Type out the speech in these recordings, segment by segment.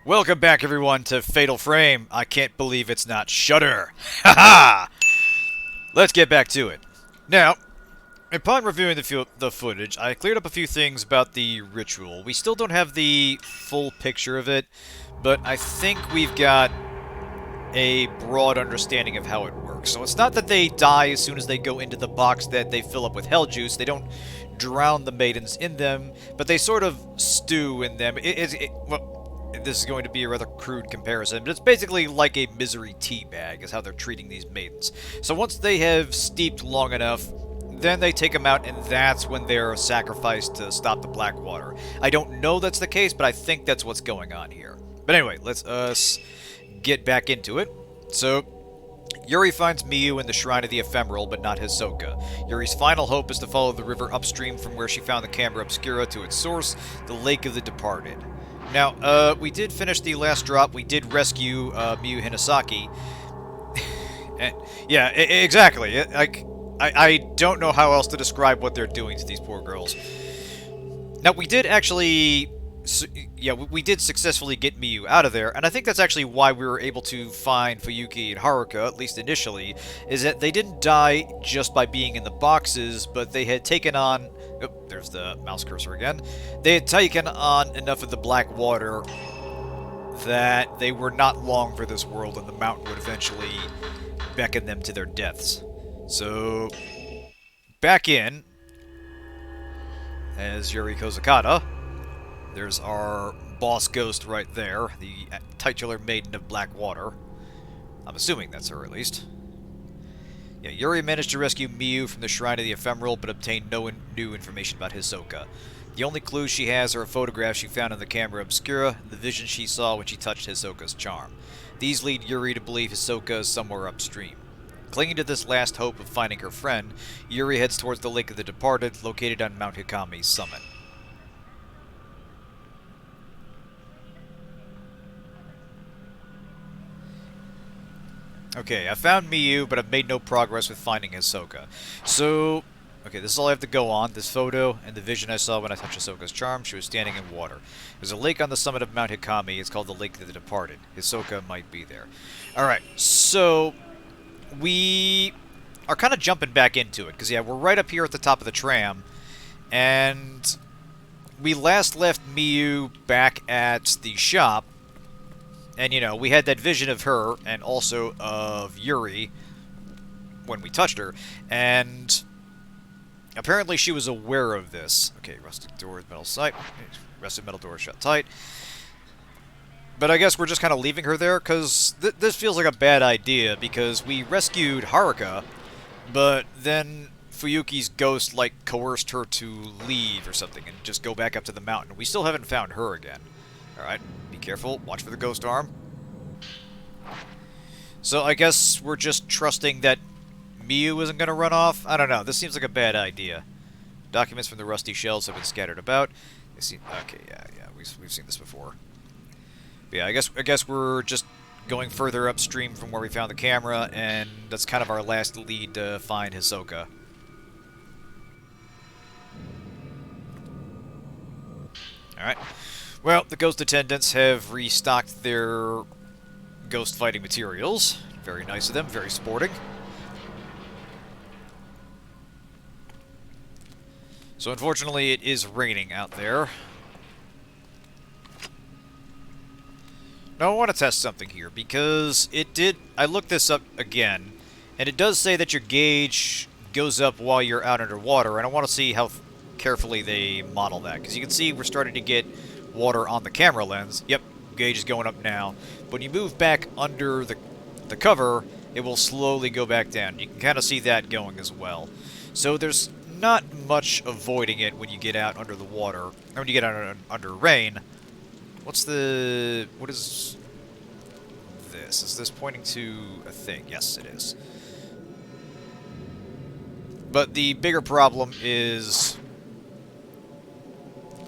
Welcome back, everyone, to Fatal Frame. I can't believe it's not Shudder. Haha! Let's get back to it. Now, upon reviewing the footage, I cleared up a few things about the ritual. We still don't have the full picture of it, but I think we've got a broad understanding of how it works. So it's not that they die as soon as they go into the box that they fill up with hell juice. They don't drown the maidens in them, but they sort of stew in them. Well, this is going to be a rather crude comparison, but it's basically like a misery tea bag is how they're treating these maidens. So once they have steeped long enough, then they take them out, and that's when they're sacrificed to stop the black water. I don't know that's the case, but I think that's what's going on here. But anyway, let's get back into it. So, Yuri finds Miyu in the Shrine of the Ephemeral, but not Hisoka. Yuri's final hope is to follow the river upstream from where she found the Camera Obscura to its source, the Lake of the Departed. Now, we did finish the last drop. We did rescue Miyu Hinasaki. Yeah, exactly. I don't know how else to describe what they're doing to these poor girls. Now, we did actually... yeah, we did successfully get Miyu out of there, and I think that's actually why we were able to find Fuyuki and Haruka, at least initially, is that they didn't die just by being in the boxes, but they had taken on... Oh, there's the mouse cursor again. They had taken on enough of the black water that they were not long for this world, and the mountain would eventually beckon them to their deaths. So, back in, as Yuri Kozakata, there's our boss ghost right there, the titular Maiden of Black Water. I'm assuming that's her, at least. Yeah, Yuri managed to rescue Miyu from the Shrine of the Ephemeral, but obtained no new information about Hisoka. The only clues she has are a photograph she found in the Camera Obscura, and the vision she saw when she touched Hisoka's charm. These lead Yuri to believe Hisoka is somewhere upstream. Clinging to this last hope of finding her friend, Yuri heads towards the Lake of the Departed, located on Mount Hikami's summit. Okay, I found Miyu, but I've made no progress with finding Hisoka. So, okay, this is all I have to go on. This photo and the vision I saw when I touched Hisoka's charm. She was standing in water. There's a lake on the summit of Mount Hikami. It's called the Lake of the Departed. Hisoka might be there. Alright, so we are kind of jumping back into it. Because, yeah, we're right up here at the top of the tram. And we last left Miyu back at the shop. And, you know, we had that vision of her, and also of Yuri, when we touched her, and apparently she was aware of this. Okay, rusted doors, metal sight, rusted metal doors shut tight. But I guess we're just kind of leaving her there, because this feels like a bad idea, because we rescued Haruka, but then Fuyuki's ghost, like, coerced her to leave or something, and just go back up to the mountain. We still haven't found her again. Alright, be careful. Watch for the ghost arm. So I guess we're just trusting that Miyu isn't going to run off? I don't know. This seems like a bad idea. Documents from the rusty shelves have been scattered about. Okay, yeah, we've seen this before. But yeah, I guess we're just going further upstream from where we found the camera, and that's kind of our last lead to find Hisoka. Alright. Well, the ghost attendants have restocked their ghost fighting materials. Very nice of them, very sporting. So unfortunately it is raining out there. Now I want to test something here, because I looked this up again, and it does say that your gauge goes up while you're out underwater, and I want to see how carefully they model that, because you can see we're starting to get water on the camera lens. Yep, gauge is going up now. When you move back under the cover, it will slowly go back down. You can kind of see that going as well. So there's not much avoiding it when you get out under the water, or when you get out under rain. What is this? Is this pointing to a thing? Yes, it is. But the bigger problem is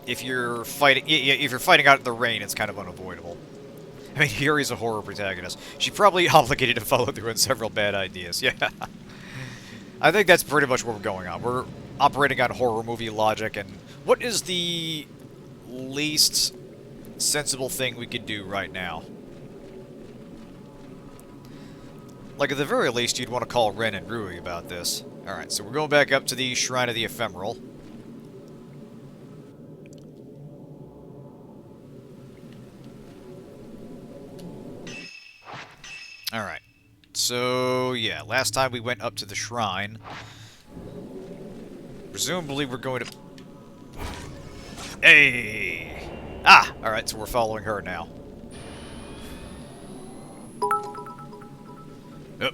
if you're fighting out in the rain, it's kind of unavoidable. I mean, Yuri's a horror protagonist. She's probably obligated to follow through on several bad ideas. Yeah. I think that's pretty much what we're going on. We're operating on horror movie logic, and what is the least sensible thing we could do right now. Like, at the very least, you'd want to call Ren and Rui about this. Alright, so we're going back up to the Shrine of the Ephemeral. Alright. So, yeah, last time we went up to the shrine. Presumably we're going to... Hey! Ah! Alright, so we're following her now. Yep.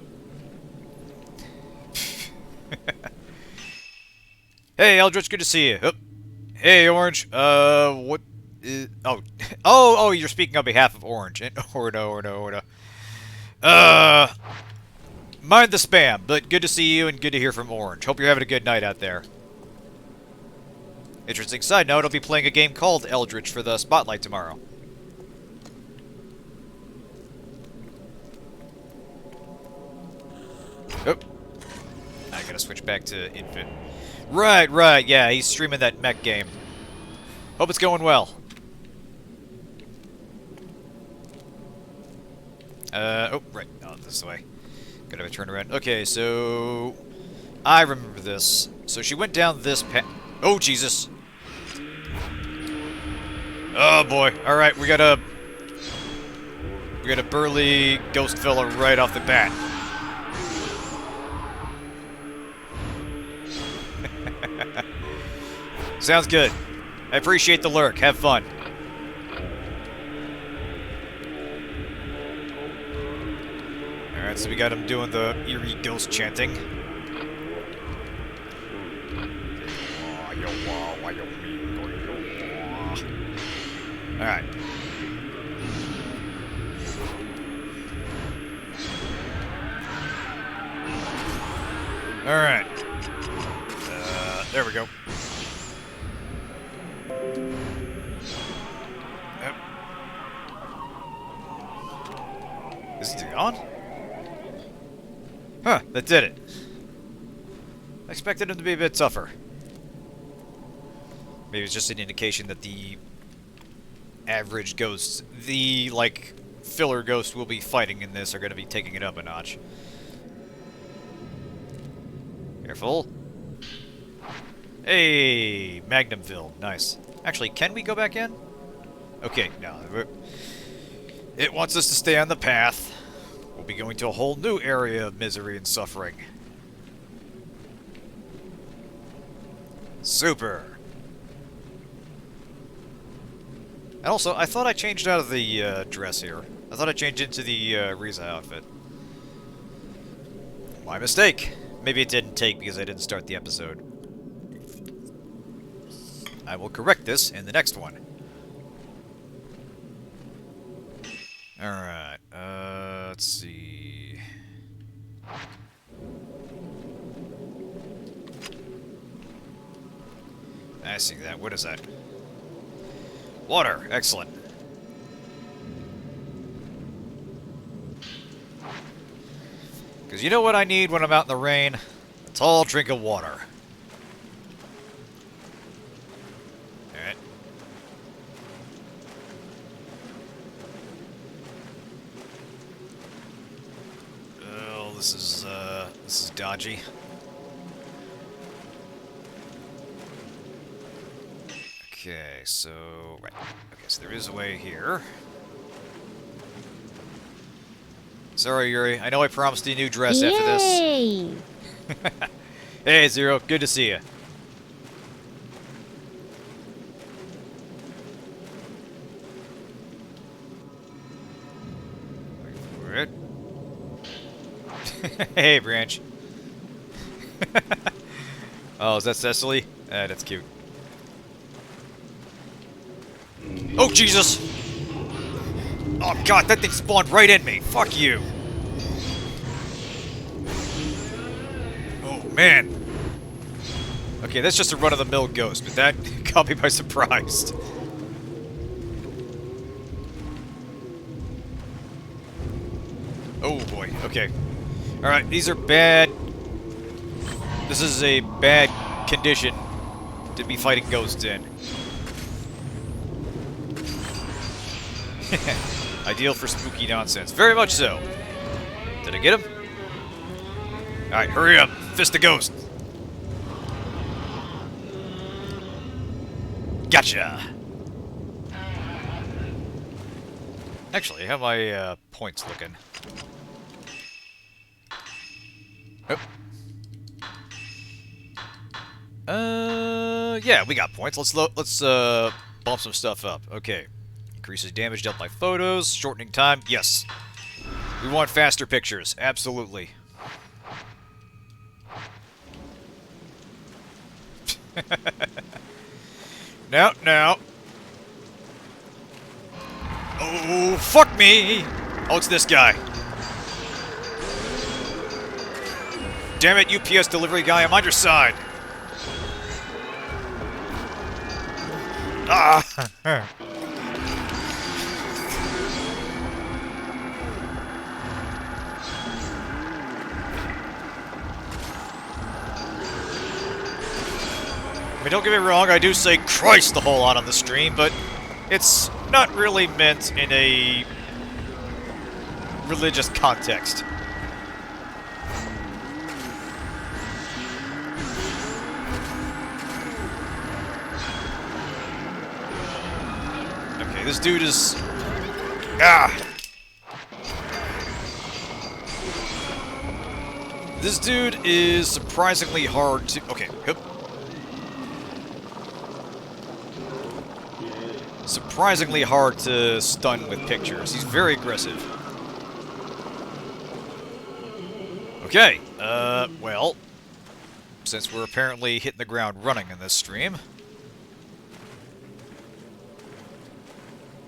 Hey, Eldritch, good to see you. Oop. Hey, Orange. What is... Oh. Oh, you're speaking on behalf of Orange. Orno. Mind the spam, but good to see you and good to hear from Orange. Hope you're having a good night out there. Interesting side note, I'll be playing a game called Eldritch for the Spotlight tomorrow. Oh. I gotta switch back to Infant. Right, yeah, he's streaming that mech game. Hope it's going well. Oh, right. Oh, this way. Gotta have a turn around. Okay, so... I remember this. So she went down this path. Oh, Jesus. Oh, boy. Alright, we got a burly ghost fella right off the bat. Sounds good. I appreciate the lurk. Have fun. Alright, so we got him doing the eerie ghost chanting. Alright. Alright. There we go. Yep. Is he gone? Huh, that did it. I expected him to be a bit tougher. Maybe it's just an indication that the average ghosts, the, like, filler ghosts we'll be fighting in this are going to be taking it up a notch. Careful. Hey, Magnumville. Nice. Actually, can we go back in? Okay, no. It wants us to stay on the path. We'll be going to a whole new area of misery and suffering. Super. And also, I thought I changed out of the dress here. I thought I changed into the Riza outfit. My mistake. Maybe it didn't take because I didn't start the episode. I will correct this in the next one. Alright, let's see... I see that. What is that? Water! Excellent. Because you know what I need when I'm out in the rain? A tall drink of water. Alright. Oh, this is dodgy. Okay, so... Right. Okay, so there is a way here. Sorry, Yuri. I know I promised you a new dress after this. Hey, Zero. Good to see you. Wait for it. Hey, Branch. Oh, is that Cecily? That's cute. Oh, Jesus! Oh, God, that thing spawned right in me. Fuck you. Oh, man. Okay, that's just a run-of-the-mill ghost, but that caught me by surprise. Oh, boy. Okay. Alright, these are bad... This is a bad condition to be fighting ghosts in. Ideal for spooky nonsense. Very much so. Did I get him? Alright, hurry up. Fist the ghost. Gotcha. Actually, how my points looking? Oh. Yeah, we got points. Let's bump some stuff up. Okay. Increases damage dealt by photos, shortening time. Yes. We want faster pictures. Absolutely. Now. Oh, fuck me! Oh, it's this guy. Damn it, UPS delivery guy, I'm on your side. Ah! I mean, don't get me wrong, I do say Christ a whole lot on the stream, but it's not really meant in a religious context. Okay, this dude is... Ah! This dude is surprisingly hard to... Okay, yep. Surprisingly hard to stun with pictures. He's very aggressive. Okay, well, since we're apparently hitting the ground running in this stream,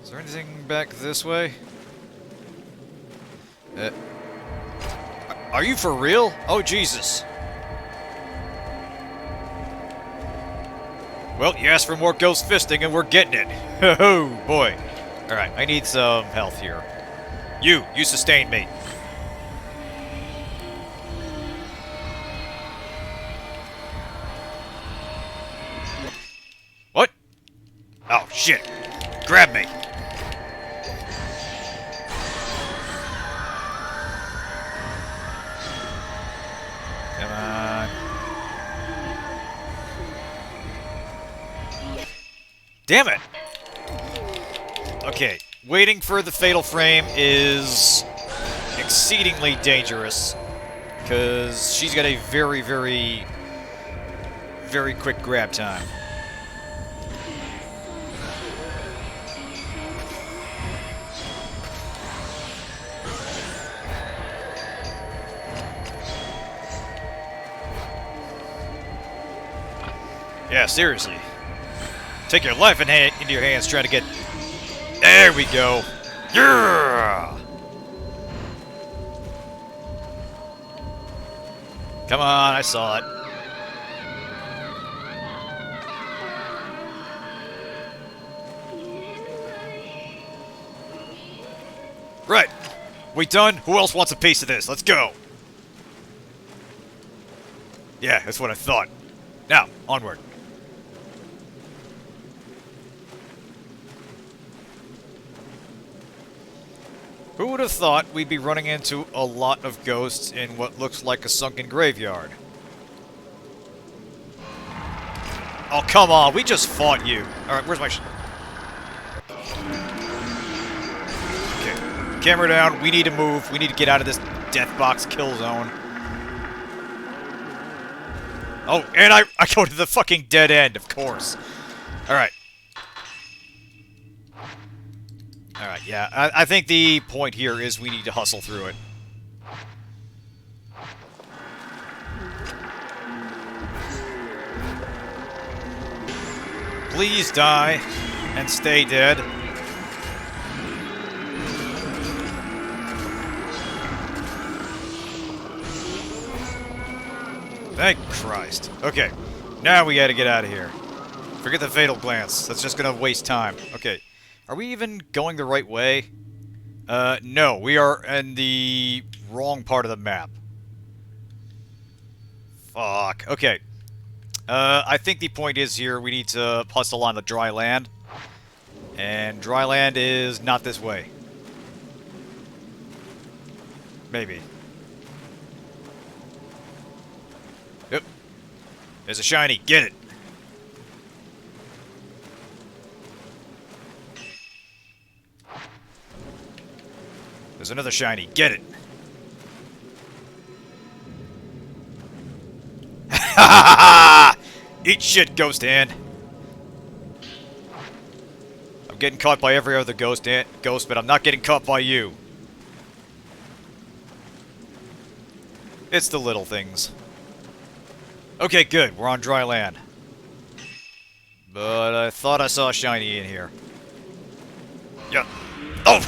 is there anything back this way? Are you for real? Oh, Jesus. Well, you asked for more ghost fisting, and we're getting it. Oh, boy. Alright, I need some health here. You sustain me. What? Oh, shit. Grab me. Come on. Damn it! Okay, waiting for the fatal frame is exceedingly dangerous, because she's got a very, very, very quick grab time. Yeah, seriously. Take your life into your hands trying to get... There we go. Yeah! Come on, I saw it. Right. We done? Who else wants a piece of this? Let's go. Yeah, that's what I thought. Now, onward. Who would have thought we'd be running into a lot of ghosts in what looks like a sunken graveyard? Oh, come on, we just fought you. Alright, where's my Okay, camera down, we need to move. We need to get out of this death box kill zone. Oh, and I go to the fucking dead end, of course. Alright. Alright, yeah. I think the point here is we need to hustle through it. Please die and stay dead. Thank Christ. Okay, now we gotta get out of here. Forget the fatal glance. That's just gonna waste time. Okay. Are we even going the right way? No, we are in the wrong part of the map. Fuck. Okay. I think the point is here we need to hustle on the dry land. And dry land is not this way. Maybe. Yep. There's a shiny. Get it. There's another shiny. Get it. Ha ha ha! Eat shit, Ghost Hand. I'm getting caught by every other ghost, but I'm not getting caught by you. It's the little things. Okay, good. We're on dry land. But I thought I saw a shiny in here. Yeah. Oh!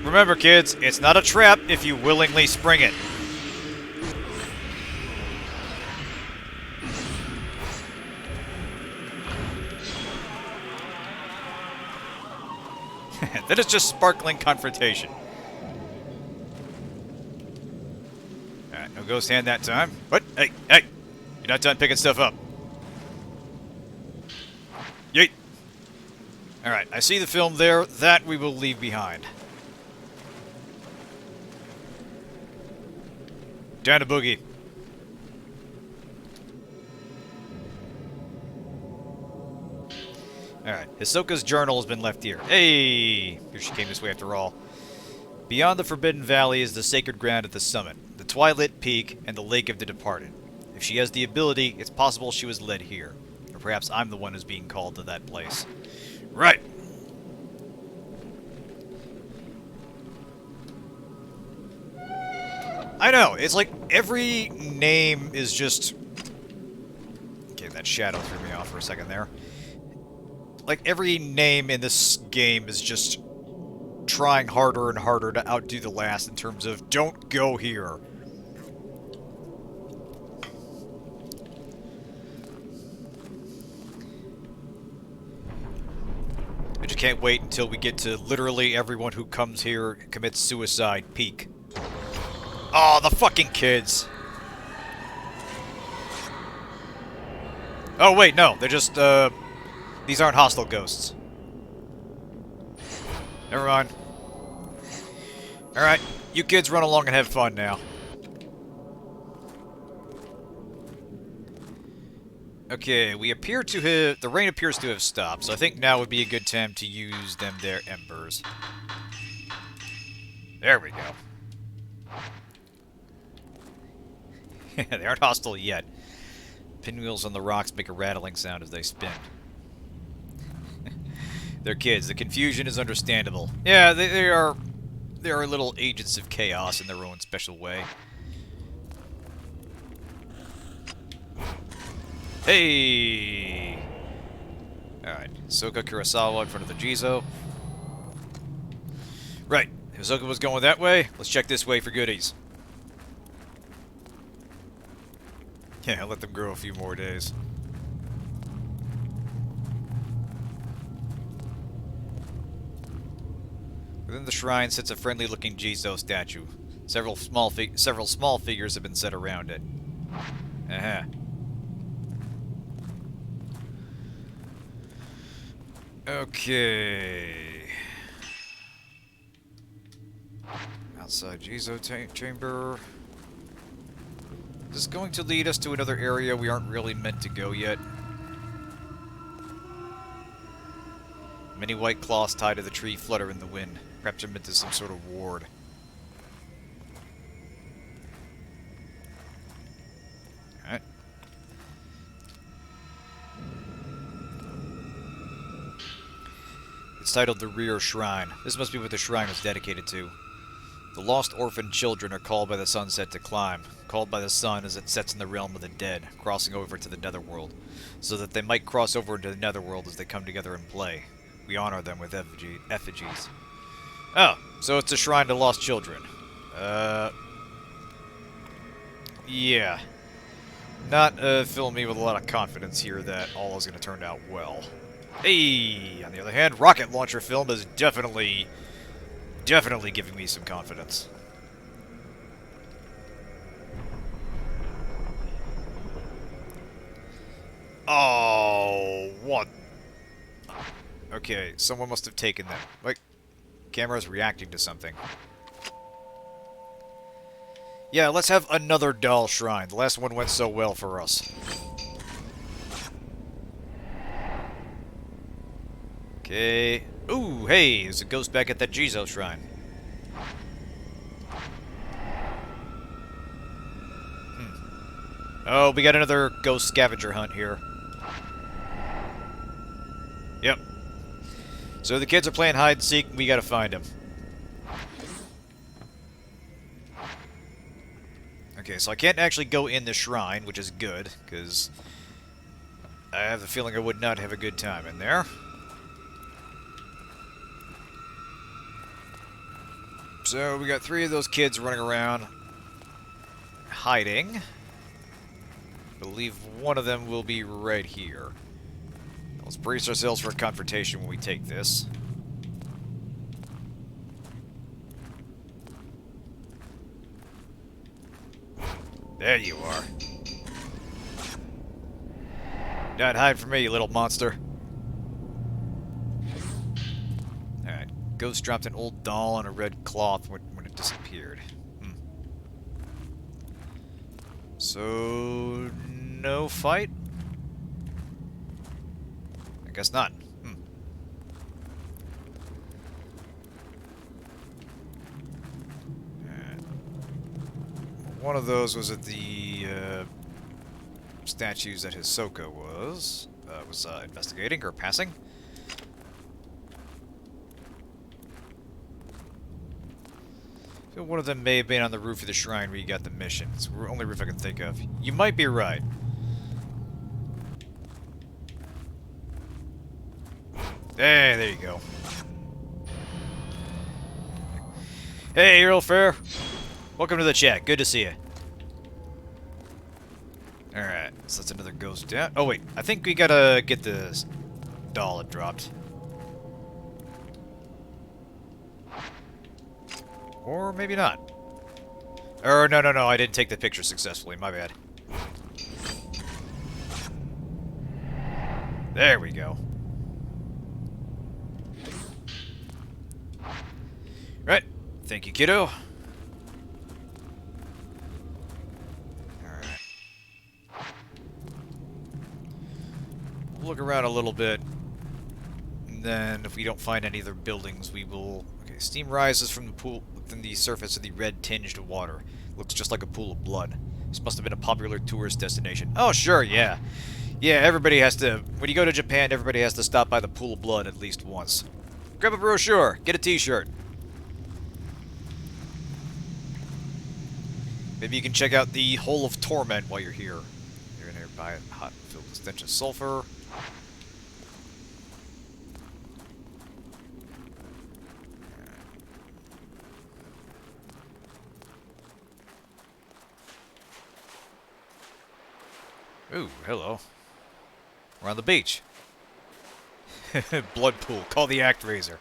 Remember, kids, it's not a trap if you willingly spring it. That is just sparkling confrontation. Alright, no ghost hand that time. What? Hey, hey! You're not done picking stuff up. Yeet! Alright, I see the film there. That we will leave behind. Down to boogie. Alright, Hisoka's journal has been left here. Hey! Here she came this way after all. Beyond the Forbidden Valley is the sacred ground at the summit, the Twilight Peak, and the Lake of the Departed. If she has the ability, it's possible she was led here. Or perhaps I'm the one who's being called to that place. Right! I know, it's like every name is just... Okay, that shadow threw me off for a second there. Like, every name in this game is just trying harder and harder to outdo the last in terms of, don't go here. I just can't wait until we get to literally everyone who comes here commits suicide peak. Oh, the fucking kids. Oh, wait, no. They're just, these aren't hostile ghosts. Never mind. Alright, you kids run along and have fun now. Okay, we appear to have... The rain appears to have stopped, so I think now would be a good time to use them their embers. There we go. They aren't hostile yet. Pinwheels on the rocks make a rattling sound as they spin. They're kids. The confusion is understandable. Yeah, they are little agents of chaos in their own special way. Hey! Alright, Hisoka Kurosawa in front of the Jizo. Right, Hisoka was going that way. Let's check this way for goodies. Yeah, let them grow a few more days. Within the shrine sits a friendly-looking Jizo statue. Several small figures have been set around it. Uh-huh. Okay. Outside Jizo chamber. Is this going to lead us to another area we aren't really meant to go yet? Many white cloths tied to the tree flutter in the wind. Perhaps they're meant as some sort of ward. Alright. It's titled The Rear Shrine. This must be what the shrine was dedicated to. The lost orphaned children are called by the sunset to climb, called by the sun as it sets in the realm of the dead, crossing over to the netherworld, so that they might cross over into the netherworld as they come together and play. We honor them with effigies. Oh, so it's a shrine to lost children. Yeah. Not filling me with a lot of confidence here that all is going to turn out well. Hey, on the other hand, rocket launcher film is definitely giving me some confidence. Oh, what Okay, someone must have taken them. Like, camera's reacting to something. Yeah, let's have another doll shrine. The last one went so well for us. Okay. Ooh, hey, there's a ghost back at that Jizo shrine. Oh, we got another ghost scavenger hunt here. Yep. So the kids are playing hide and seek, we gotta find them. Okay, so I can't actually go in the shrine, which is good, because I have the feeling I would not have a good time in there. So we got 3 of those kids running around, hiding. I believe one of them will be right here. Let's brace ourselves for a confrontation when we take this. There you are. Don't hide from me, you little monster. Alright. Ghost dropped an old doll on a red cloth when it disappeared. So... no fight? I guess not. One of those was at the statues that Hisoka was investigating or passing. So one of them may have been on the roof of the shrine where you got the mission. It's the only roof I can think of. You might be right. Hey, there you go. Hey, real fair. Welcome to the chat. Good to see you. Alright, so that's another ghost down. Oh, wait. I think we gotta get this doll it dropped. Or maybe not. Or, no. I didn't take the picture successfully. My bad. There we go. Right. Thank you, kiddo. Look around a little bit, and then if we don't find any other buildings, we will... Okay, steam rises from the pool, from the surface of the red-tinged water. Looks just like a pool of blood. This must have been a popular tourist destination. Oh, sure, yeah. Yeah, everybody has to... When you go to Japan, everybody has to stop by the pool of blood at least once. Grab a brochure, get a t-shirt. Maybe you can check out the Hole of Torment while you're here. You're in there by a hot filled with stench of sulfur. Ooh, hello. We're on the beach. Blood pool. Call the act raiser.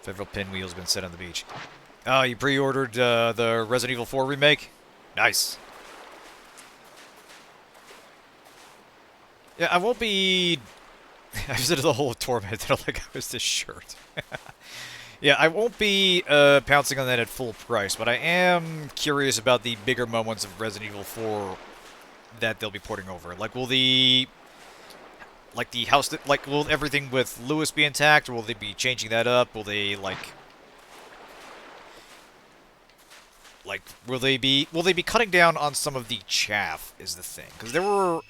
Several pinwheels have been set on the beach. Oh, you pre-ordered the Resident Evil 4 remake? Nice. Yeah, I won't be... I visited the Hole of Torment. I don't think I was this shirt. Yeah, I won't be pouncing on that at full price, but I am curious about the bigger moments of Resident Evil 4 that they'll be porting over. Like, will the... Like, the house... Like, will everything with Lewis be intact, or will they be changing that up? Will they, like... Like, will they be cutting down on some of the chaff, is the thing. Because there were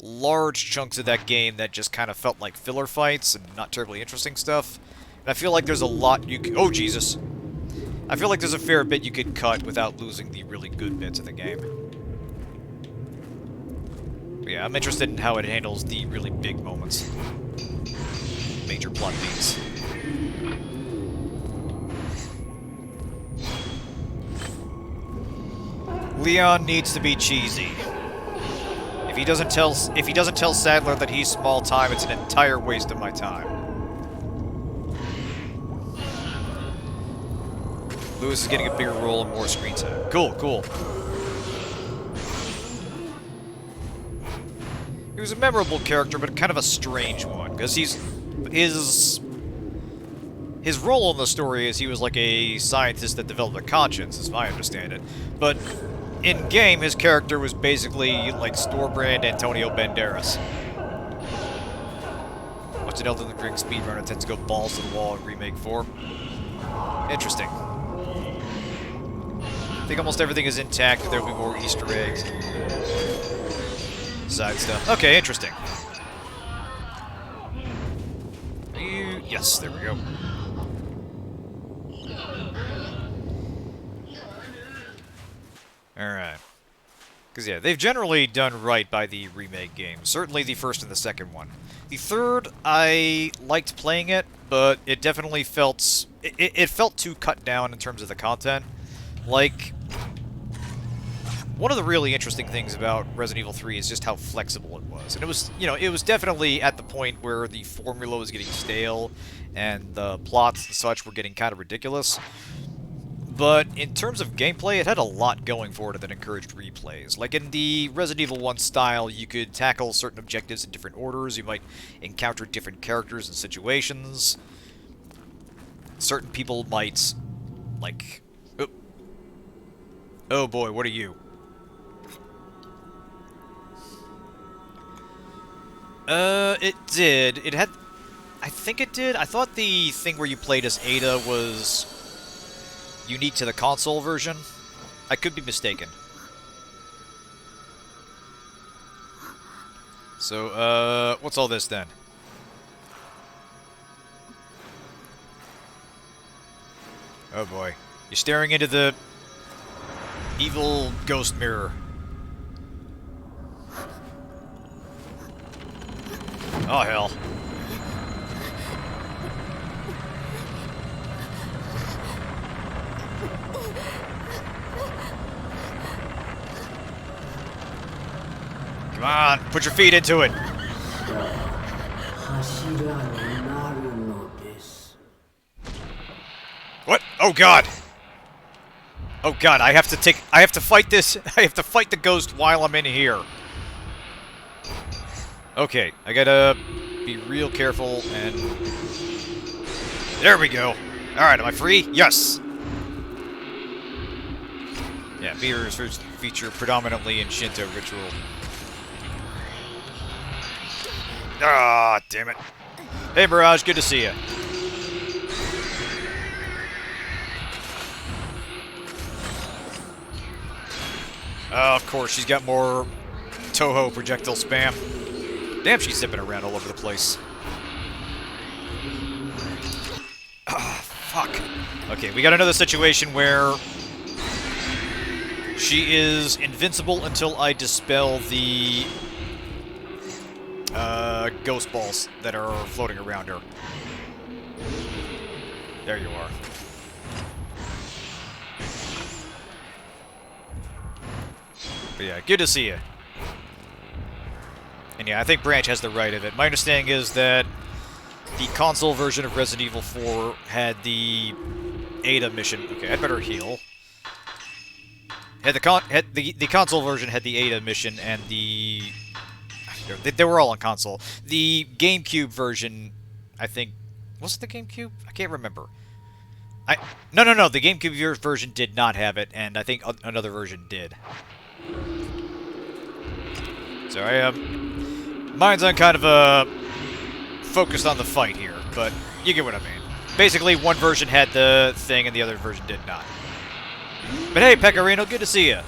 large chunks of that game that just kind of felt like filler fights and not terribly interesting stuff. And I feel like there's a lot you could... Oh, Jesus. I feel like there's a fair bit you could cut without losing the really good bits of the game. But yeah, I'm interested in how it handles the really big moments. Major plot beats. Leon needs to be cheesy. If he doesn't tell Sadler that he's small time, it's an entire waste of my time. Lewis is getting a bigger role and more screen time. Cool, cool. He was a memorable character, but kind of a strange one, because his role in the story is he was like a scientist that developed a conscience, as I understand it. But in-game, his character was basically like store-brand Antonio Banderas. Watch an Elden Ring speedrunner tends to go balls to the wall in Remake 4. Interesting. I think almost everything is intact, but there will be more Easter eggs. Side stuff. Okay, interesting. Yes, there we go. Alright. Because, yeah, they've generally done right by the remake games. Certainly the first and the second one. The third, I liked playing it, but it definitely felt... It felt too cut down in terms of the content. Like, one of the really interesting things about Resident Evil 3 is just how flexible it was. And it was, you know, it was definitely at the point where the formula was getting stale and the plots and such were getting kind of ridiculous. But in terms of gameplay, it had a lot going for it that encouraged replays. Like in the Resident Evil 1 style, you could tackle certain objectives in different orders, you might encounter different characters and situations. Certain people might, like... Oh boy, what are you? It did. It had... I think it did. I thought the thing where you played as Ada was unique to the console version. I could be mistaken. So, what's all this then? Oh boy. You're staring into the evil ghost mirror. Oh, hell. Come on, put your feet into it. What? Oh god. Oh god, I have to fight this. I have to fight the ghost while I'm in here. Okay, I gotta be real careful and... There we go. Alright, am I free? Yes! Yeah, mirrors feature predominantly in Shinto ritual. Ah, damn it. Hey, Mirage, good to see you. Of course, she's got more Toho projectile spam. Damn, she's zipping around all over the place. Ah, fuck. Okay, we got another situation where she is invincible until I dispel the ghost balls that are floating around her. There you are. But yeah, good to see you. And yeah, I think Branch has the right of it. My understanding is that the console version of Resident Evil 4 had the Ada mission. Okay, I'd better heal. The console version had the Ada mission, and they were all on console. The GameCube version, I think, was it the GameCube? I can't remember. No. The GameCube version did not have it, and I think another version did. So mine's on kind of focused on the fight here, but you get what I mean. Basically, one version had the thing and the other version did not. But hey, Pecorino, good to see you.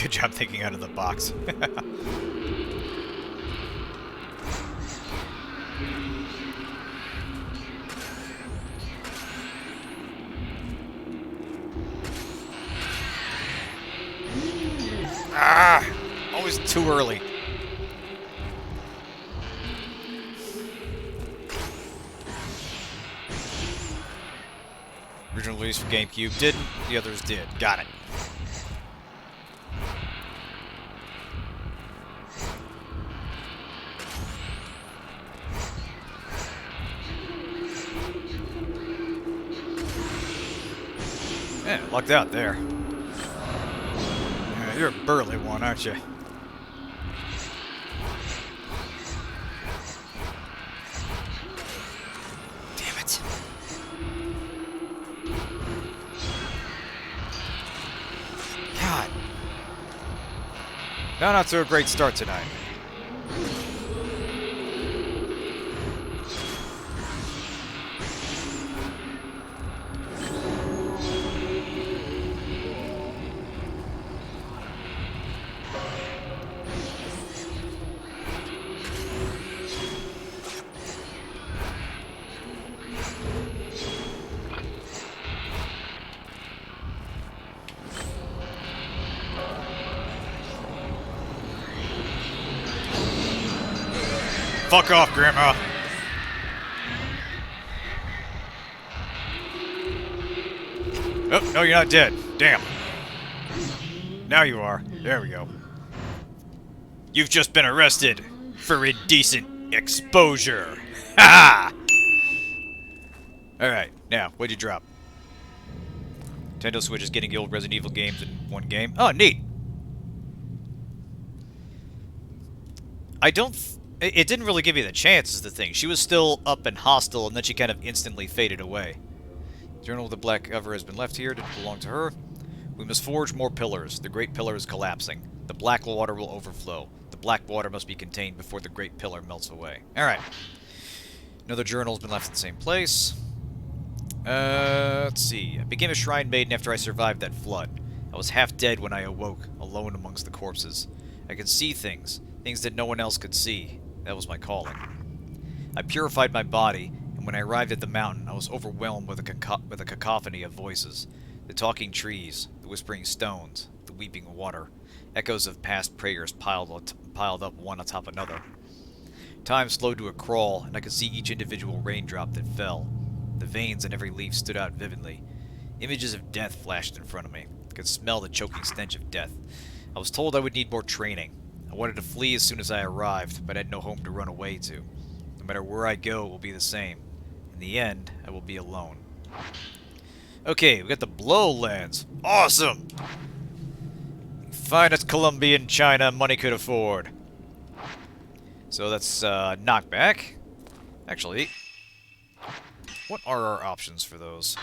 Good job thinking out of the box. Ah! Always too early. Original release for GameCube didn't, the others did. Got it. Yeah, lucked out there. Yeah, you're a burly one, aren't you? Damn it. God. No, not to a great start tonight. Fuck off, Grandma! Oh, no, you're not dead. Damn. Now you are. There we go. You've just been arrested for indecent exposure. Ha ha! Alright, now, what'd you drop? Nintendo Switch is getting the old Resident Evil games in one game. Oh, neat! It didn't really give you the chance, is the thing. She was still up and hostile, and then she kind of instantly faded away. Journal with the black cover has been left here. Didn't belong to her. We must forge more pillars. The great pillar is collapsing. The black water will overflow. The black water must be contained before the great pillar melts away. Alright. Another journal's been left in the same place. Let's see. I became a shrine maiden after I survived that flood. I was half dead when I awoke, alone amongst the corpses. I could see things that no one else could see. That was my calling. I purified my body, and when I arrived at the mountain, I was overwhelmed with a cacophony of voices. The talking trees, the whispering stones, the weeping water, echoes of past prayers piled up one on top of another. Time slowed to a crawl, and I could see each individual raindrop that fell. The veins in every leaf stood out vividly. Images of death flashed in front of me. I could smell the choking stench of death. I was told I would need more training. I wanted to flee as soon as I arrived, but I had no home to run away to. No matter where I go, it will be the same. In the end, I will be alone. Okay, we got the blow lens. Awesome! Finest Colombian China money could afford. So that's knockback. Actually, what are our options for those?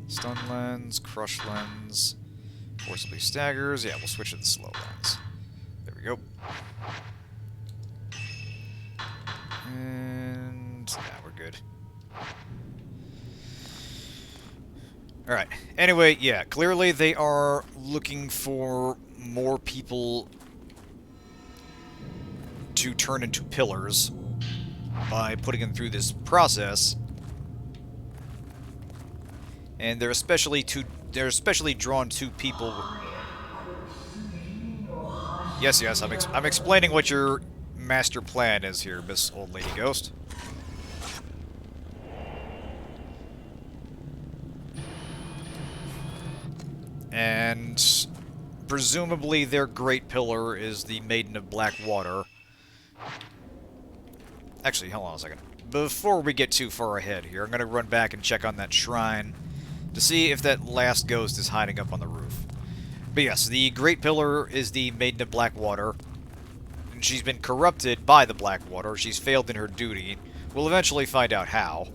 Stun lens, crush lens, forcibly staggers. Yeah, we'll switch to the slow lens. There we go. And yeah, we're good. Alright. Anyway, yeah, clearly they are looking for more people to turn into pillars by putting them through this process. And they're especially drawn to people. Yes, I'm explaining what your master plan is here, Miss Old Lady Ghost. And presumably their great pillar is the Maiden of Black Water. Actually, hold on a second. Before we get too far ahead here, I'm going to run back and check on that shrine to see if that last ghost is hiding up on the roof. But yes, the great pillar is the Maiden of Black Water. And she's been corrupted by the Black Water. She's failed in her duty. We'll eventually find out how.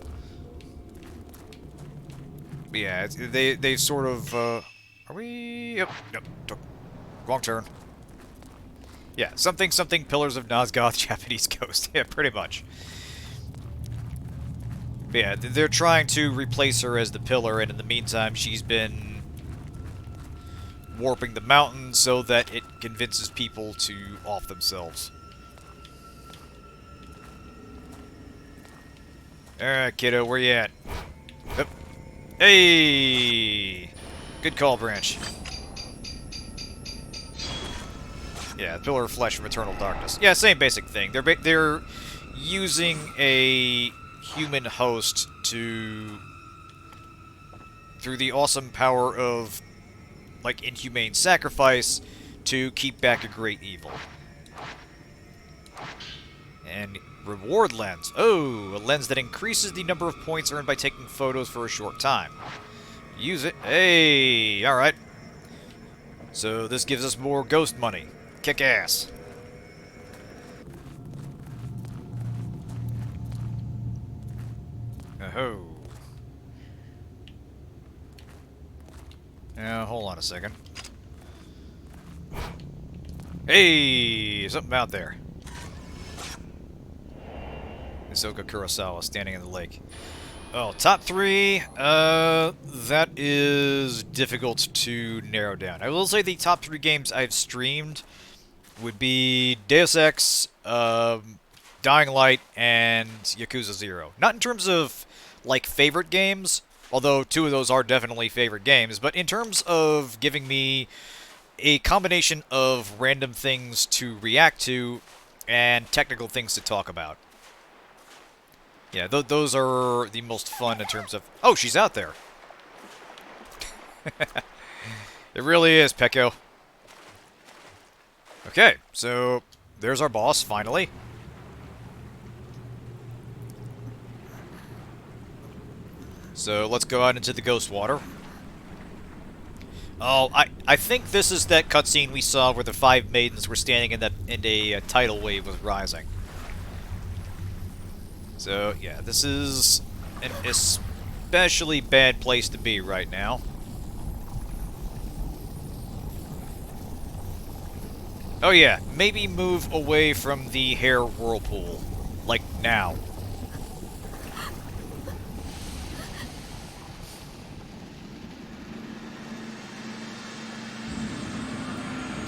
But yeah, they sort of, are we? Yep, wrong turn. Yeah, something Pillars of Nosgoth Japanese Ghost. Yeah, pretty much. But yeah, they're trying to replace her as the pillar, and in the meantime, she's been warping the mountain so that it convinces people to off themselves. Alright, kiddo, where you at? Yep. Hey! Good call, Branch. Yeah, Pillar of Flesh from Eternal Darkness. Yeah, same basic thing. They're using a human host through the awesome power of, like, inhumane sacrifice to keep back a great evil. And Reward lens. Oh, a lens that increases the number of points earned by taking photos for a short time. Use it. Hey, alright. So this gives us more ghost money. Kick ass. Oh. Now, hold on a second. Hey, something out there. Hisoka Kurosawa standing in the lake. Oh, top 3, that is difficult to narrow down. I will say the top 3 games I've streamed would be Deus Ex, Dying Light, and Yakuza 0. Not in terms of, like, favorite games, although 2 of those are definitely favorite games, but in terms of giving me a combination of random things to react to and technical things to talk about. Yeah, those are the most fun in terms of... Oh, she's out there! It really is, Pecco. Okay, so there's our boss, finally. So let's go out into the ghost water. Oh, I think this is that cutscene we saw where the 5 maidens were standing in a tidal wave was rising. So, yeah, this is an especially bad place to be right now. Oh yeah, maybe move away from the hair whirlpool. Like, now.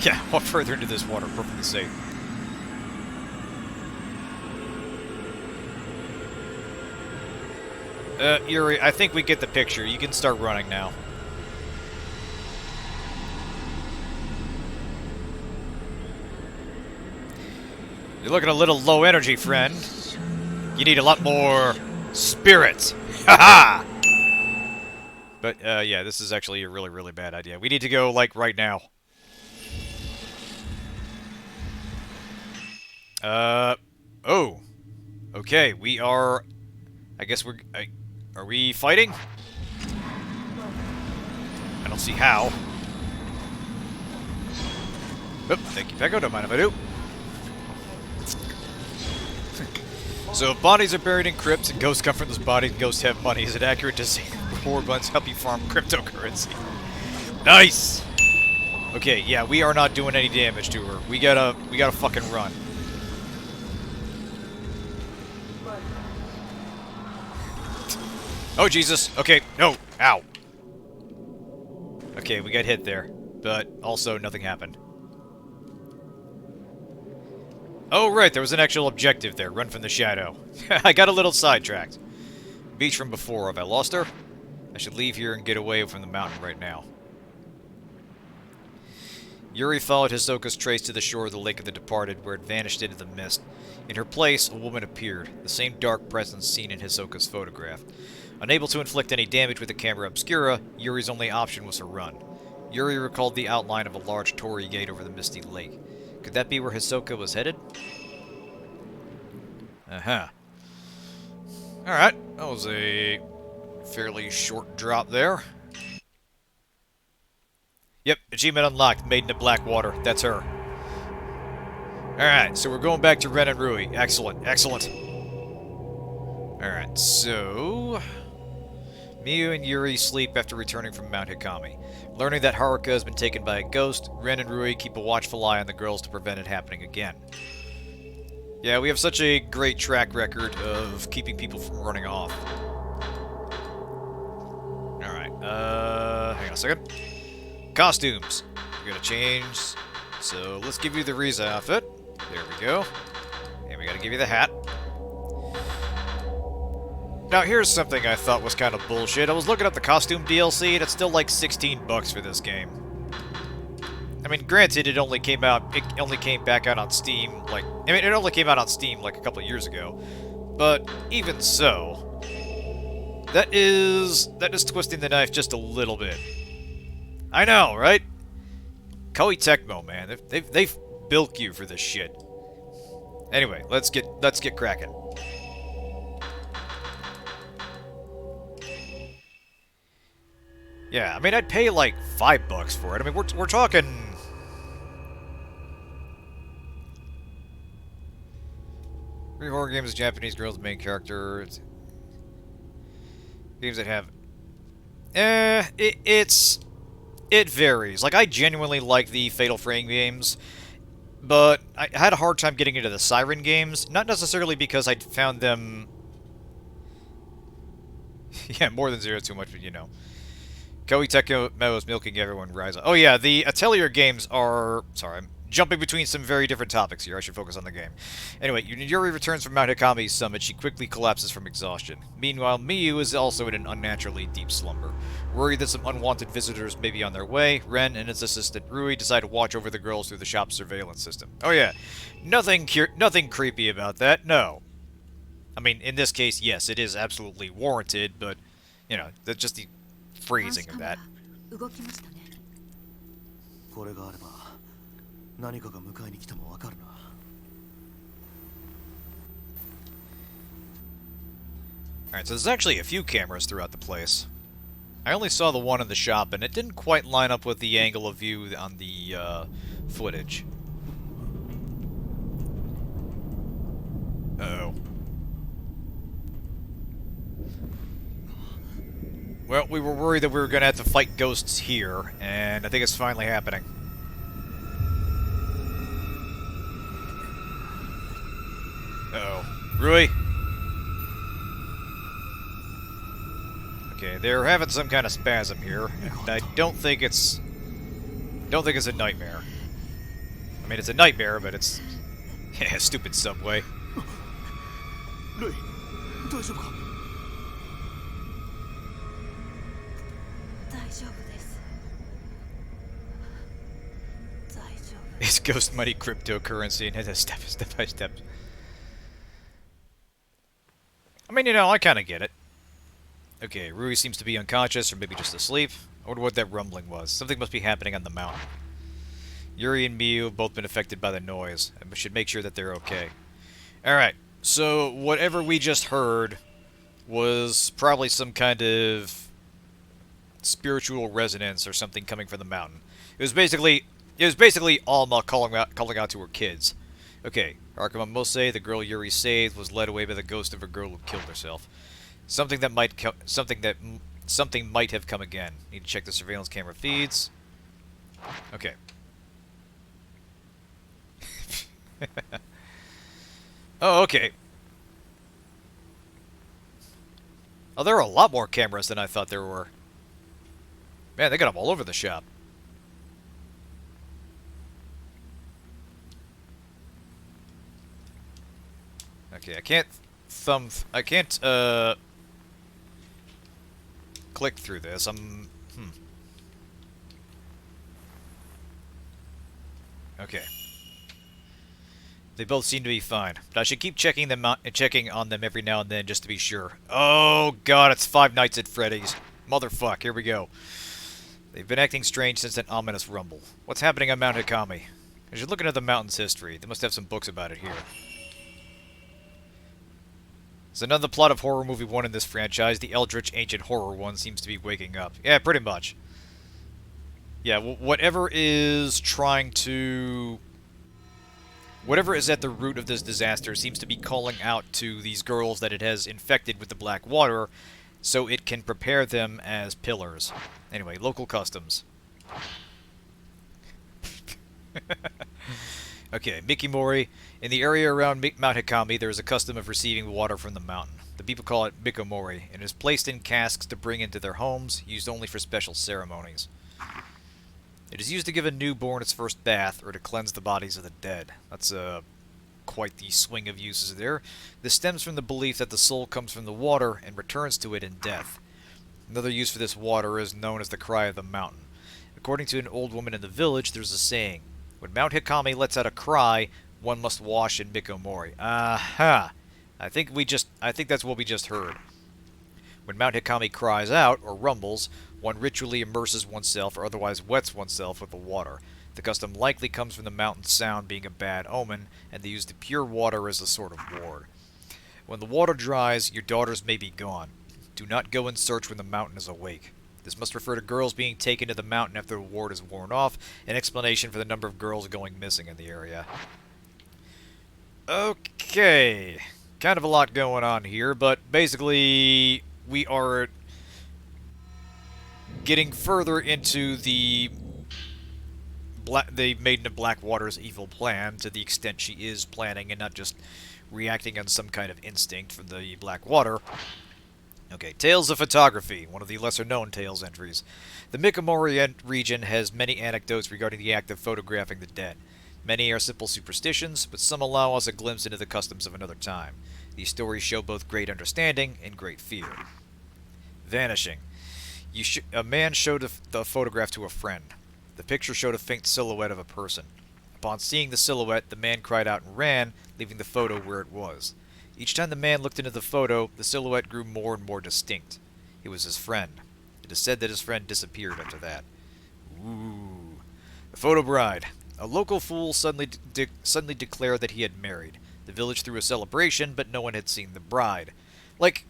Yeah, walk further into this water, perfectly safe. Yuri, I think we get the picture. You can start running now. You're looking a little low energy, friend. You need a lot more spirit. Haha! But, yeah, this is actually a really, really bad idea. We need to go, like, right now. Oh. Okay, we are... I guess we're... are we fighting? I don't see how. Oh, thank you, Pecco. Don't mind if I do. So, if bodies are buried in crypts and ghosts come from those bodies and ghosts have money, is it accurate to say reward ones help you farm cryptocurrency? Nice! Okay, yeah, we are not doing any damage to her. We gotta fucking run. Oh, Jesus. Okay, no. Ow. Okay, we got hit there. But also, nothing happened. Oh, right, there was an actual objective there. Run from the shadow. I got a little sidetracked. Beach from before. Have I lost her? I should leave here and get away from the mountain right now. Yuri followed Hisoka's trace to the shore of the Lake of the Departed, where it vanished into the mist. In her place, a woman appeared, the same dark presence seen in Hisoka's photograph. Unable to inflict any damage with the camera obscura, Yuri's only option was to run. Yuri recalled the outline of a large torii gate over the misty lake. Could that be where Hisoka was headed? Uh-huh. Alright, that was a fairly short drop there. Yep, achievement unlocked, Maiden of Black Water. That's her. Alright, so we're going back to Ren and Rui. Excellent, excellent. Alright, so... Miyu and Yuri sleep after returning from Mount Hikami. Learning that Haruka has been taken by a ghost, Ren and Rui keep a watchful eye on the girls to prevent it happening again. Yeah, we have such a great track record of keeping people from running off. Alright, hang on a second. Costumes. We gotta change. So, let's give you the Riza outfit. There we go. And we gotta give you the hat. Now, here's something I thought was kind of bullshit. I was looking up the costume DLC, and it's still like 16 bucks for this game. I mean, granted, it only came back out on Steam, like... I mean, it only came out on Steam, like, a couple of years ago. But, even so... That is twisting the knife just a little bit. I know, right? Koei Tecmo, man. They've bilked you for this shit. Anyway, let's get cracking. Yeah, I mean, I'd pay like $5 for it. I mean, we're talking. Three horror games, Japanese girls, main character. Games that have. It varies. Like, I genuinely like the Fatal Frame games, but I had a hard time getting into the Siren games. Not necessarily because I found them. Yeah, more than zero too much, but you know. Koei Tecmo is milking everyone rise up. Oh yeah, the Atelier games are... Sorry, I'm jumping between some very different topics here. I should focus on the game. Anyway, Yuri returns from Mount Hikami's summit. She quickly collapses from exhaustion. Meanwhile, Miyu is also in an unnaturally deep slumber. Worried that some unwanted visitors may be on their way, Ren and his assistant Rui decide to watch over the girls through the shop's surveillance system. Oh yeah, nothing creepy about that, no. I mean, in this case, yes, it is absolutely warranted, but, you know, that's just the phrasing of that. Alright, so there's actually a few cameras throughout the place. I only saw the one in the shop, and it didn't quite line up with the angle of view on the footage. Uh-oh. Well, we were worried that we were going to have to fight ghosts here, and I think it's finally happening. Uh-oh. Rui? Okay, they're having some kind of spasm here, and I don't think it's... a nightmare. I mean, it's a nightmare, but it's... yeah, stupid subway. It's ghost money cryptocurrency and it's step by step. I mean, you know, I kind of get it. Okay, Rui seems to be unconscious or maybe just asleep. I wonder what that rumbling was. Something must be happening on the mountain. Yuri and Miyu have both been affected by the noise, and we should make sure that they're okay. Alright, so whatever we just heard was probably some kind of spiritual resonance or something coming from the mountain. It was basically Alma calling out to her kids. Okay, Arkama Mose, the girl Yuri saved, was led away by the ghost of a girl who killed herself. Something might have come again. Need to check the surveillance camera feeds. Okay. Oh, okay. Oh, there are a lot more cameras than I thought there were. Man, they got them all over the shop. Okay, I can't click through this. Okay. They both seem to be fine, but I should keep checking on them every now and then just to be sure. Oh god, it's Five Nights at Freddy's. Motherfuck, here we go. They've been acting strange since that ominous rumble. What's happening on Mount Hikami? I should look into the mountain's history. They must have some books about it here. So none of the plot of Horror Movie 1 in this franchise, the Eldritch Ancient Horror one, seems to be waking up. Yeah, pretty much. Yeah, whatever is at the root of this disaster seems to be calling out to these girls that it has infected with the black water, so it can prepare them as pillars. Anyway, local customs. Okay, Mikimori. In the area around Mount Hikami, there is a custom of receiving water from the mountain. The people call it Mikomori, and is placed in casks to bring into their homes, used only for special ceremonies. It is used to give a newborn its first bath, or to cleanse the bodies of the dead. That's quite the swing of uses there. This stems from the belief that the soul comes from the water and returns to it in death. Another use for this water is known as the Cry of the Mountain. According to an old woman in the village, there's a saying, when Mount Hikami lets out a cry, one must wash in Mikomori. Aha! I think that's what we just heard. When Mount Hikami cries out, or rumbles, one ritually immerses oneself or otherwise wets oneself with the water. The custom likely comes from the mountain's sound being a bad omen, and they use the pure water as a sort of ward. When the water dries, your daughters may be gone. Do not go in search when the mountain is awake. This must refer to girls being taken to the mountain after the ward is worn off, an explanation for the number of girls going missing in the area. Okay, kind of a lot going on here, but basically we are getting further into the Maiden of Blackwater's evil plan, to the extent she is planning and not just reacting on some kind of instinct from the Blackwater. Okay, Tales of Photography, one of the lesser-known Tales entries. The Mikomori region has many anecdotes regarding the act of photographing the dead. Many are simple superstitions, but some allow us a glimpse into the customs of another time. These stories show both great understanding and great fear. Vanishing. A man showed the photograph to a friend. The picture showed a faint silhouette of a person. Upon seeing the silhouette, the man cried out and ran, leaving the photo where it was. Each time the man looked into the photo, the silhouette grew more and more distinct. It was his friend. It is said that his friend disappeared after that. Ooh. The photo bride. A local fool suddenly declared that he had married. The village threw a celebration, but no one had seen the bride. Like,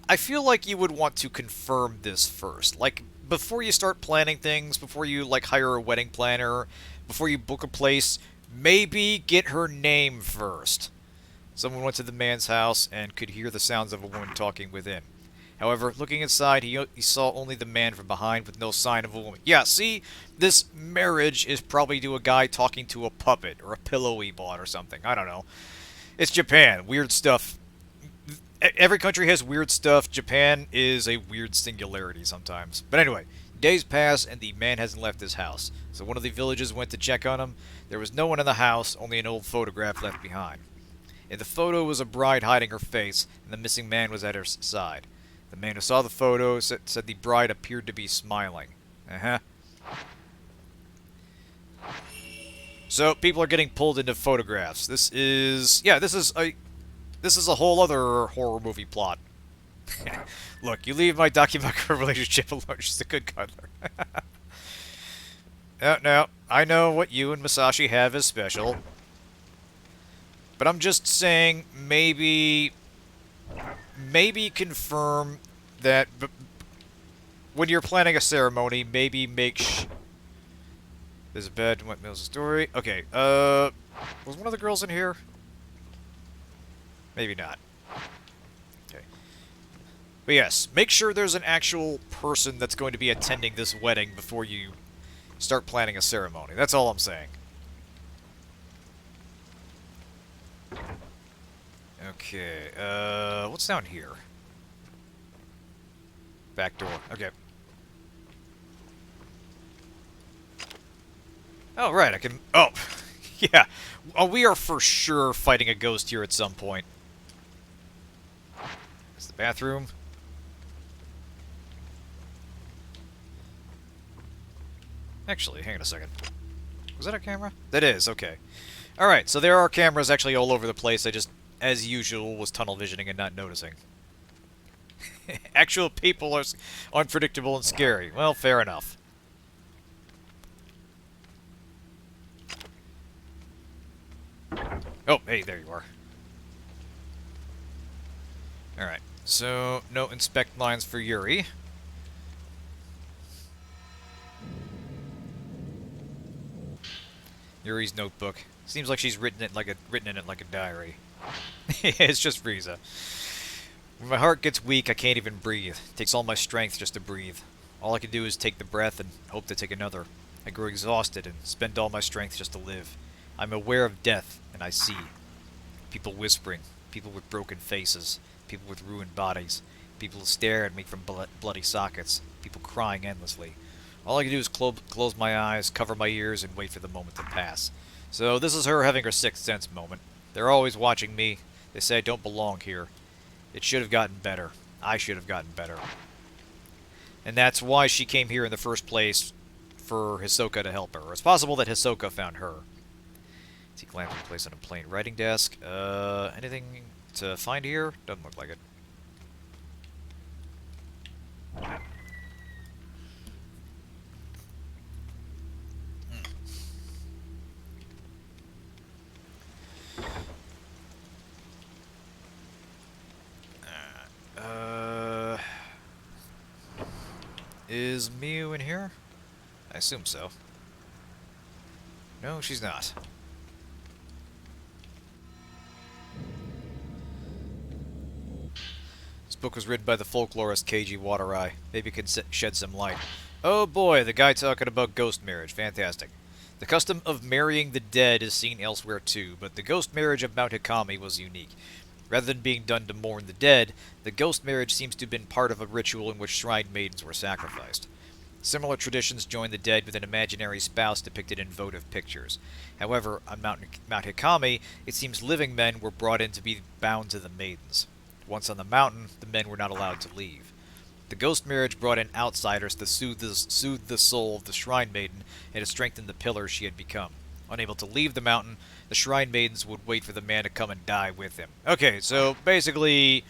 I feel like you would want to confirm this first. Like, before you start planning things, before you, like, hire a wedding planner, before you book a place, maybe get her name first. Someone went to the man's house and could hear the sounds of a woman talking within. However, looking inside, he saw only the man from behind with no sign of a woman. Yeah, see? This marriage is probably to a guy talking to a puppet or a pillow he bought or something. I don't know. It's Japan. Weird stuff. Every country has weird stuff. Japan is a weird singularity sometimes. But anyway, days pass and the man hasn't left his house. So one of the villagers went to check on him. There was no one in the house, only an old photograph left behind. In the photo was a bride hiding her face, and the missing man was at her side. The man who saw the photo said the bride appeared to be smiling. So people are getting pulled into photographs. This is a whole other horror movie plot. Look, you leave my documentary relationship alone. She's a good cuddler. No, I know what you and Masashi have is special. But I'm just saying, maybe confirm that when you're planning a ceremony, maybe make There's a bed, what knows the story? Okay, was one of the girls in here? Maybe not. Okay. But yes, make sure there's an actual person that's going to be attending this wedding before you start planning a ceremony. That's all I'm saying. Okay, what's down here? Back door. Okay. Oh, right, I can... Oh, yeah. Oh, we are for sure fighting a ghost here at some point. It's the bathroom. Actually, hang on a second. Was that a camera? That is, okay. Alright, so there are cameras actually all over the place. I just, as usual, was tunnel visioning and not noticing. Actual people are unpredictable and scary. Well, fair enough. Oh, hey, there you are. Alright, so no inspect lines for Yuri. Yuri's notebook. Seems like she's written in it like a diary. It's just Frieza. When my heart gets weak, I can't even breathe. It takes all my strength just to breathe. All I can do is take the breath and hope to take another. I grow exhausted and spend all my strength just to live. I'm aware of death, and I see. People whispering, people with broken faces, people with ruined bodies, people who stare at me from bloody sockets, people crying endlessly. All I can do is close my eyes, cover my ears, and wait for the moment to pass. So this is her having her sixth sense moment. They're always watching me. They say I don't belong here. It should have gotten better. I should have gotten better. And that's why she came here in the first place, for Hisoka to help her. It's possible that Hisoka found her. Seek lamp in place on a plain writing desk. Anything to find here? Doesn't look like it. Is Miu in here? I assume so. No, she's not. This book was written by the folklorist Keiji Watarai. Maybe it can shed some light. Oh boy, the guy talking about ghost marriage. Fantastic. The custom of marrying the dead is seen elsewhere too, but the ghost marriage of Mount Hikami was unique. Rather than being done to mourn the dead, the ghost marriage seems to have been part of a ritual in which shrine maidens were sacrificed. Similar traditions join the dead with an imaginary spouse depicted in votive pictures. However, on Mount Hikami, it seems living men were brought in to be bound to the maidens. Once on the mountain, the men were not allowed to leave. The ghost marriage brought in outsiders to soothe the soul of the shrine maiden and to strengthen the pillar she had become. Unable to leave the mountain, the shrine maidens would wait for the man to come and die with him. Okay, so basically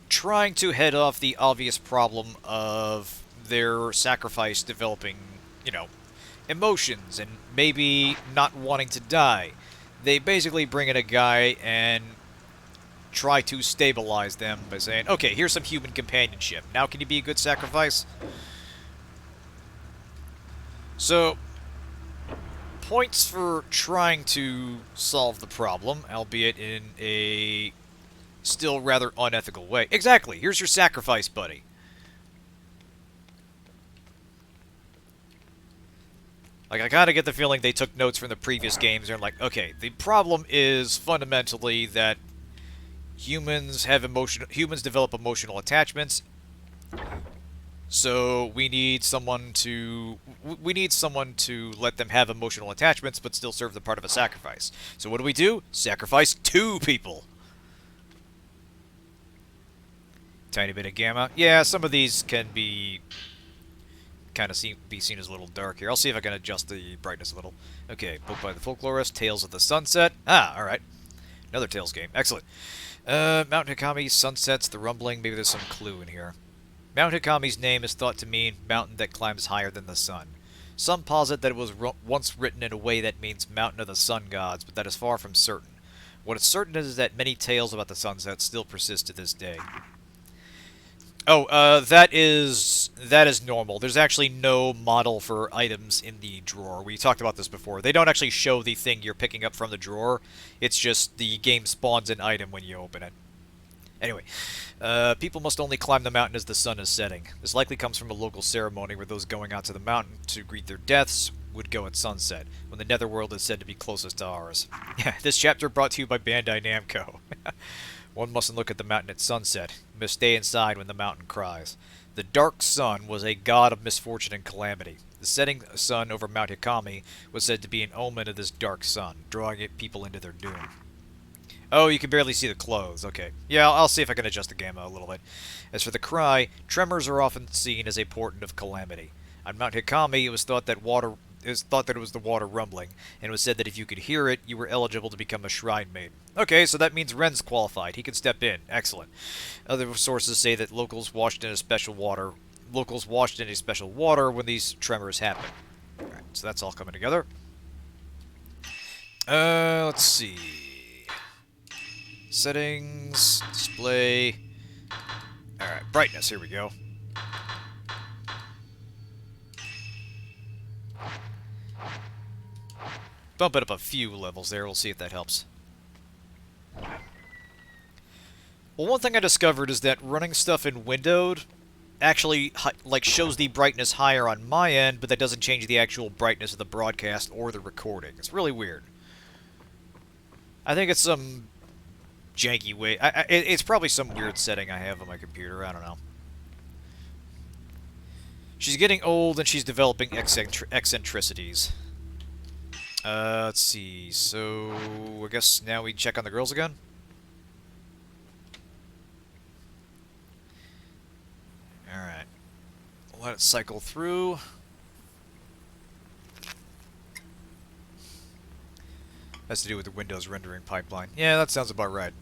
trying to head off the obvious problem of their sacrifice developing, you know, emotions and maybe not wanting to die. They basically bring in a guy and try to stabilize them by saying, okay, here's some human companionship. Now can you be a good sacrifice? So, points for trying to solve the problem, albeit in a still rather unethical way. Exactly, here's your sacrifice, buddy. Like, I kind of get the feeling they took notes from the previous games. They're like, okay, the problem is fundamentally that humans develop emotional attachments. So we need someone to let them have emotional attachments, but still serve the part of a sacrifice. So what do? Sacrifice 2 people. Tiny bit of gamma. Yeah, some of these can be kind of be seen as a little dark here. I'll see if I can adjust the brightness a little. Okay, book by the folklorist, Tales of the Sunset. Ah, all right. Another Tales game. Excellent. Mount Hikami, sunsets, the rumbling. Maybe there's some clue in here. Mount Hikami's name is thought to mean mountain that climbs higher than the sun. Some posit that it was once written in a way that means mountain of the sun gods, but that is far from certain. What is certain is that many tales about the sunset still persist to this day. Oh, that is normal. There's actually no model for items in the drawer. We talked about this before. They don't actually show the thing you're picking up from the drawer. It's just the game spawns an item when you open it. Anyway, people must only climb the mountain as the sun is setting. This likely comes from a local ceremony where those going out to the mountain to greet their deaths would go at sunset, when the netherworld is said to be closest to ours. Yeah, this chapter brought to you by Bandai Namco. One mustn't look at the mountain at sunset. You must stay inside when the mountain cries. The dark sun was a god of misfortune and calamity. The setting sun over Mount Hikami was said to be an omen of this dark sun, drawing people into their doom. Oh, you can barely see the clothes. Okay. Yeah, I'll see if I can adjust the gamma a little bit. As for the cry, tremors are often seen as a portent of calamity. On Mount Hikami, it was thought that it was the water rumbling, and it was said that if you could hear it, you were eligible to become a shrine maiden. Okay, so that means Ren's qualified. He can step in. Excellent. Other sources say that locals washed in a special water when these tremors happen. Alright, so that's all coming together. Let's see. Settings, display. Alright, brightness, here we go. Bump it up a few levels there, we'll see if that helps. Well, one thing I discovered is that running stuff in windowed actually shows the brightness higher on my end, but that doesn't change the actual brightness of the broadcast or the recording. It's really weird. I think it's some janky way. It's probably some weird setting I have on my computer. I don't know. She's getting old and she's developing eccentricities. Let's see. So, I guess now we check on the girls again? Alright. Let it cycle through. Has to do with the Windows rendering pipeline. Yeah, that sounds about right.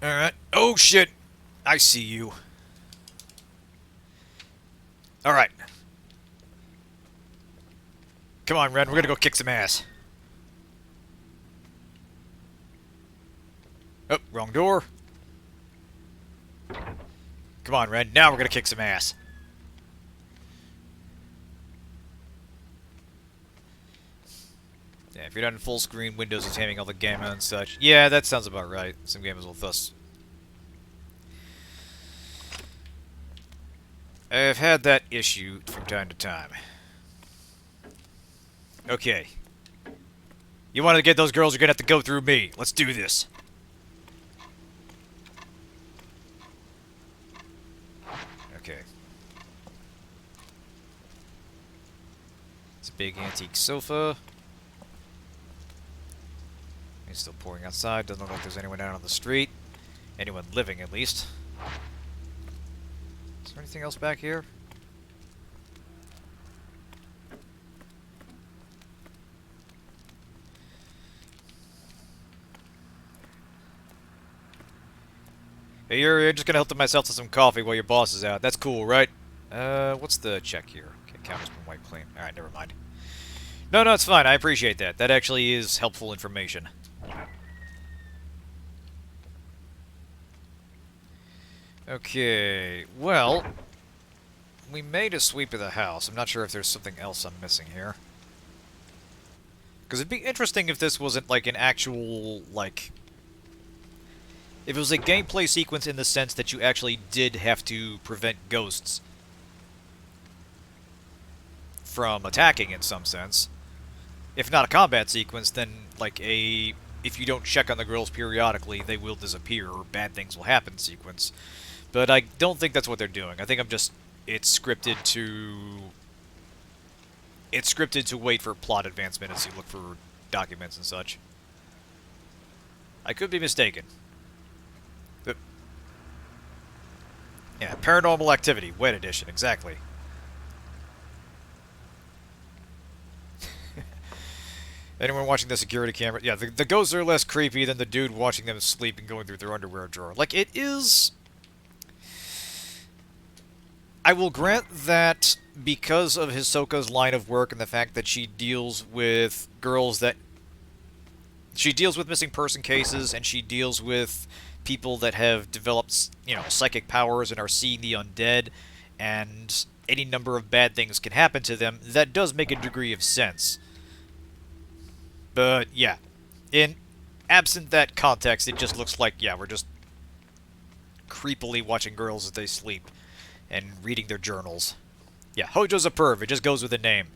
Alright. Oh, shit! I see you. Alright. Come on, Ren. We're gonna go kick some ass. Oh, wrong door. Come on, Ren. Now we're gonna kick some ass. Yeah, if you're not in full screen, Windows is handing all the gamma and such. Yeah, that sounds about right. Some gamers will thus. I've had that issue from time to time. Okay. You wanted to get those girls, you're gonna have to go through me. Let's do this. Okay. It's a big antique sofa. It's still pouring outside. Doesn't look like there's anyone out on the street. Anyone living, at least. Is there anything else back here? Hey, Yuri, I'm just gonna help myself to some coffee while your boss is out. That's cool, right? What's the check here? Okay, count has been wiped clean. Alright, never mind. No, it's fine. I appreciate that. That actually is helpful information. Okay, well, we made a sweep of the house. I'm not sure if there's something else I'm missing here. Because it'd be interesting if this wasn't, like, an actual, like... If it was a gameplay sequence in the sense that you actually did have to prevent ghosts from attacking in some sense. If not a combat sequence, then, like, a... If you don't check on the girls periodically, they will disappear, or bad things will happen sequence. But I don't think that's what they're doing. I think it's scripted to wait for plot advancement as you look for documents and such. I could be mistaken. But yeah, Paranormal Activity, Wet Edition, exactly. Anyone watching the security camera? Yeah, the ghosts are less creepy than the dude watching them sleep and going through their underwear drawer. Like, it is... I will grant that because of Hisoka's line of work and the fact that she deals with girls that... She deals with missing person cases, and she deals with people that have developed, you know, psychic powers and are seeing the undead, and any number of bad things can happen to them. That does make a degree of sense. But, yeah. Absent that context, it just looks like, yeah, we're just creepily watching girls as they sleep and reading their journals. Yeah, Hojo's a perv. It just goes with the name.